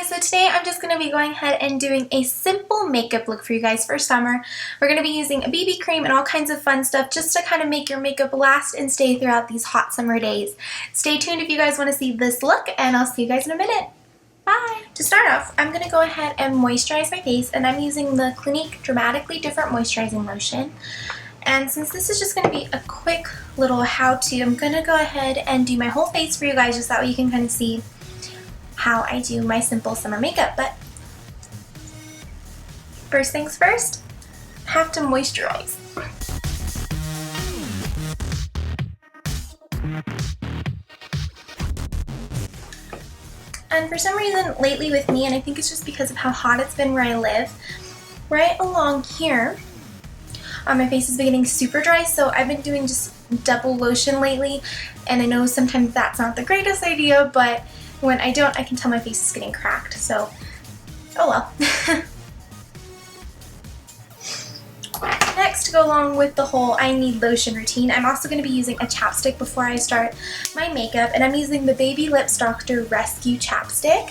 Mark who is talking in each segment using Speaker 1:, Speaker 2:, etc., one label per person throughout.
Speaker 1: guys, so today I'm just going to be going ahead and doing a simple makeup look for you guys for summer. We're going to be using a BB cream and all kinds of fun stuff just to kind of make your makeup last and stay throughout these hot summer days. Stay tuned if you guys want to see this look, and I'll see you guys in a minute. Bye! To start off, I'm going to go ahead and moisturize my face, and I'm using the Clinique Dramatically Different moisturizing lotion. And since this is just going to be a quick little how-to, I'm going to go ahead and do my whole face for you guys just that way you can kind of see how I do my simple summer makeup. But first things first, I have to moisturize. And for some reason lately with me, and I think it's just because of how hot it's been where I live, right along here, my face has been getting super dry, so I've been doing just double lotion lately, and I know sometimes that's not the greatest idea, but when I don't, I can tell my face is getting cracked, so oh well. Next, to go along with the whole I need lotion routine, I'm also going to be using a chapstick before I start my makeup, and I'm using the Baby Lips Dr. Rescue Chapstick.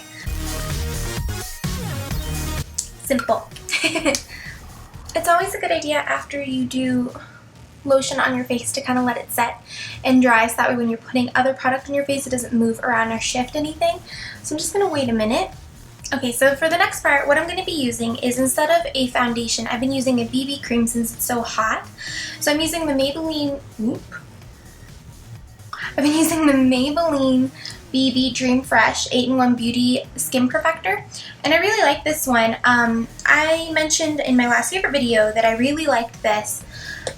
Speaker 1: Simple. It's always a good idea after you do lotion on your face to kind of let it set and dry, so that way when you're putting other product on your face it doesn't move around or shift anything. So I'm just going to wait a minute. Okay, so for the next part, what I'm going to be using is, instead of a foundation, I've been using a BB cream since it's so hot. So I'm using the Maybelline BB Dream Fresh 8-in-1 Beauty Skin Perfector, and I really like this one. I mentioned in my last favorite video that I really liked this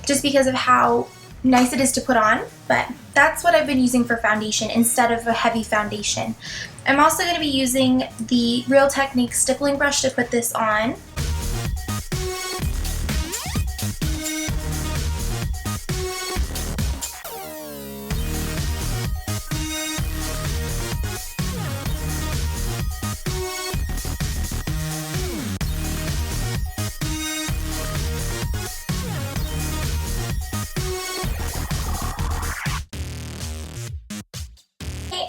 Speaker 1: just because of how nice it is to put on, but that's what I've been using for foundation instead of a heavy foundation. I'm also going to be using the Real Technique stippling brush to put this on.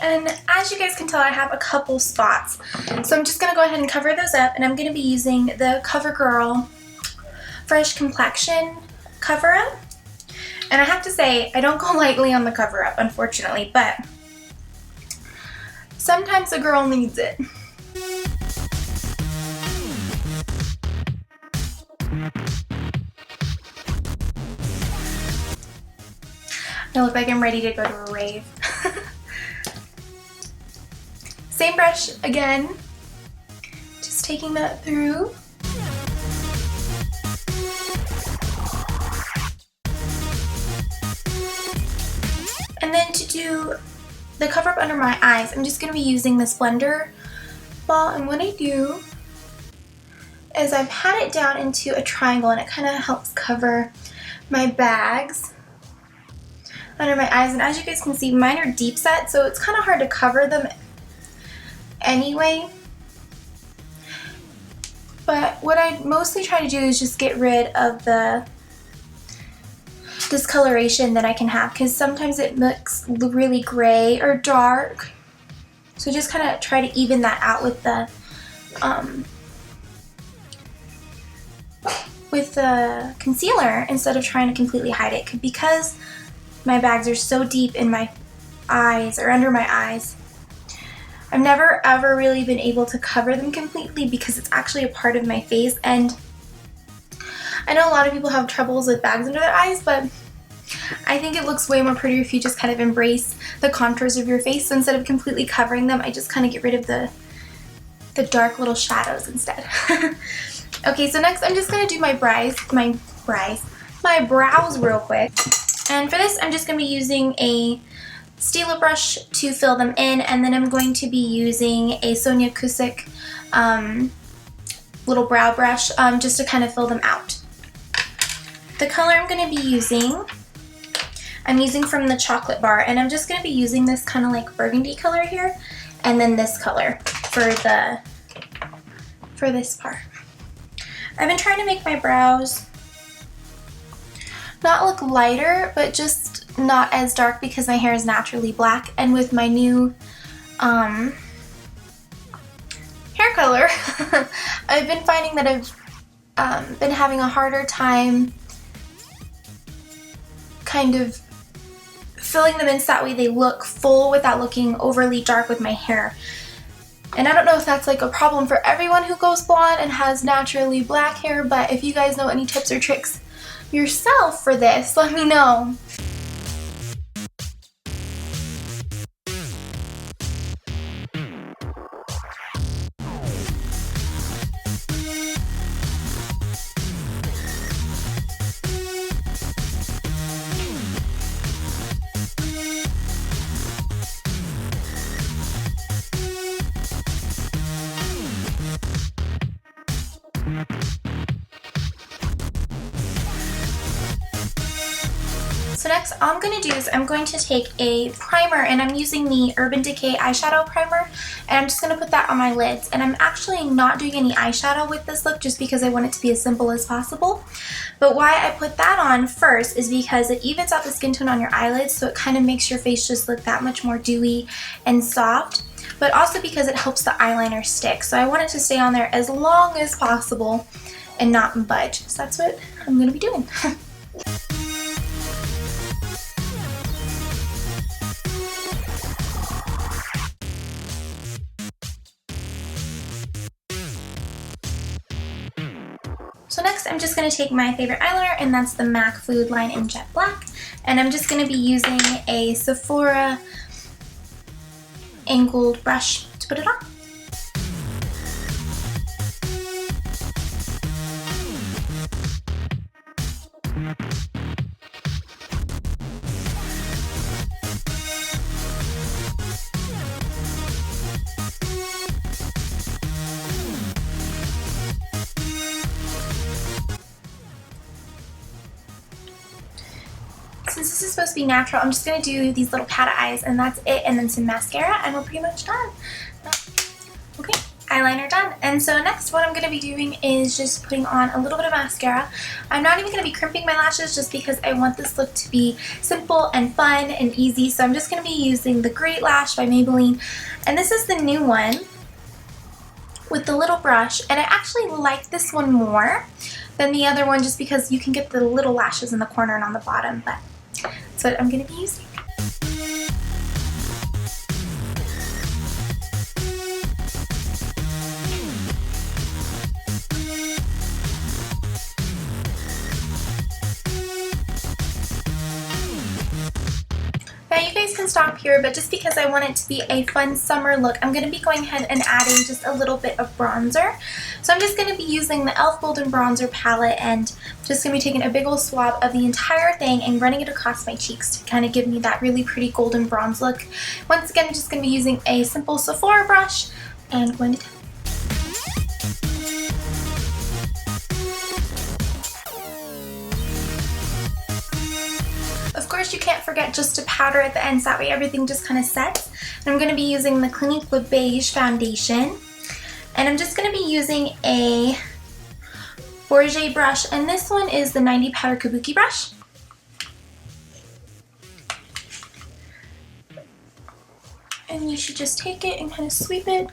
Speaker 1: And as you guys can tell, I have a couple spots, so I'm just going to go ahead and cover those up, and I'm going to be using the CoverGirl Fresh Complexion cover up. And I have to say, I don't go lightly on the cover up, unfortunately, but sometimes a girl needs it. I look like I'm ready to go to a rave. Same brush again, just taking that through. And then to do the cover up under my eyes, I'm just going to be using this blender ball, and what I do is I pat it down into a triangle, and it kind of helps cover my bags under my eyes. And as you guys can see, mine are deep set, so it's kind of hard to cover them anyway, but what I mostly try to do is just get rid of the discoloration that I can have, because sometimes it looks really gray or dark, so just kind of try to even that out with the concealer instead of trying to completely hide it, because my bags are so deep in my eyes or under my eyes. I've never ever really been able to cover them completely because it's actually a part of my face, and I know a lot of people have troubles with bags under their eyes, but I think it looks way more prettier if you just kind of embrace the contours of your face. So instead of completely covering them, I just kind of get rid of the dark little shadows instead. Okay, so next I'm just going to do my brows real quick. And for this, I'm just going to be using a Stella brush to fill them in, and then I'm going to be using a Sonia little brow brush just to kind of fill them out. The color I'm going to be using, I'm using from the chocolate bar, and I'm just going to be using this kind of like burgundy color here, and then this color for this part. I've been trying to make my brows not look lighter, but just not as dark because my hair is naturally black, and with my new hair color. I've been finding that I've been having a harder time kind of filling them in so that way they look full without looking overly dark with my hair. And I don't know if that's like a problem for everyone who goes blonde and has naturally black hair, but if you guys know any tips or tricks yourself for this, let me know. So next all I'm going to do is I'm going to take a primer, and I'm using the Urban Decay eyeshadow primer, and I'm just going to put that on my lids. And I'm actually not doing any eyeshadow with this look just because I want it to be as simple as possible. But why I put that on first is because it evens out the skin tone on your eyelids, so it kind of makes your face just look that much more dewy and soft. But also because it helps the eyeliner stick. So I want it to stay on there as long as possible and not budge. So that's what I'm going to be doing. So next I'm just going to take my favorite eyeliner, and that's the MAC Food Line in Jet Black. And I'm just going to be using a Sephora angled brush to put it on. Since this is supposed to be natural, I'm just going to do these little cat eyes, and that's it, and then some mascara, and we're pretty much done. Okay, eyeliner done. And so next what I'm going to be doing is just putting on a little bit of mascara. I'm not even going to be crimping my lashes just because I want this look to be simple and fun and easy. So I'm just going to be using the Great Lash by Maybelline, and this is the new one with the little brush, and I actually like this one more than the other one just because you can get the little lashes in the corner and on the bottom, but that's what I'm going to be using. Now you guys can stop here, but just because I want it to be a fun summer look, I'm going to be going ahead and adding just a little bit of bronzer. So I'm just going to be using the e.l.f. Golden Bronzer palette, and just going to be taking a big old swab of the entire thing and running it across my cheeks to kind of give me that really pretty golden bronze look. Once again, I'm just going to be using a simple Sephora brush and going to Of course, you can't forget just to powder at the ends, that way everything just kind of sets. And I'm going to be using the Clinique Beige foundation. And I'm just going to be using a Bourget brush, and this one is the 90 Powder Kabuki brush. And you should just take it and kind of sweep it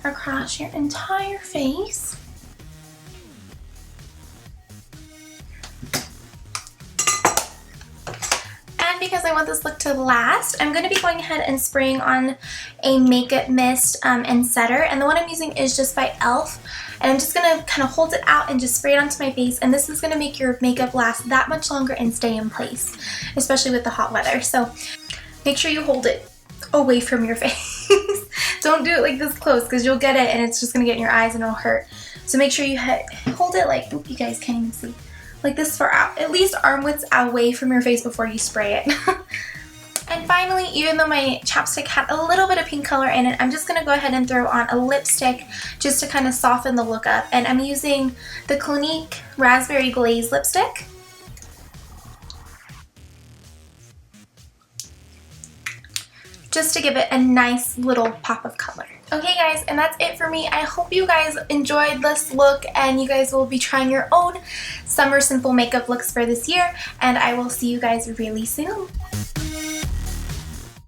Speaker 1: across your entire face. Because I want this look to last, I'm going to be going ahead and spraying on a makeup mist and setter, and the one I'm using is just by e.l.f. and I'm just going to kind of hold it out and just spray it onto my face, and this is going to make your makeup last that much longer and stay in place, especially with the hot weather. So make sure you hold it away from your face. Don't do it like this close because you'll get it and it's just going to get in your eyes and it'll hurt. So make sure you hold it like, oop, you guys can't even see. Like this far out, at least arm widths away from your face before you spray it. And finally, even though my chapstick had a little bit of pink color in it, I'm just going to go ahead and throw on a lipstick just to kind of soften the look up. And I'm using the Clinique Raspberry Glaze lipstick. Just to give it a nice little pop of color. Okay guys, and that's it for me. I hope you guys enjoyed this look and you guys will be trying your own summer simple makeup looks for this year, and I will see you guys really soon.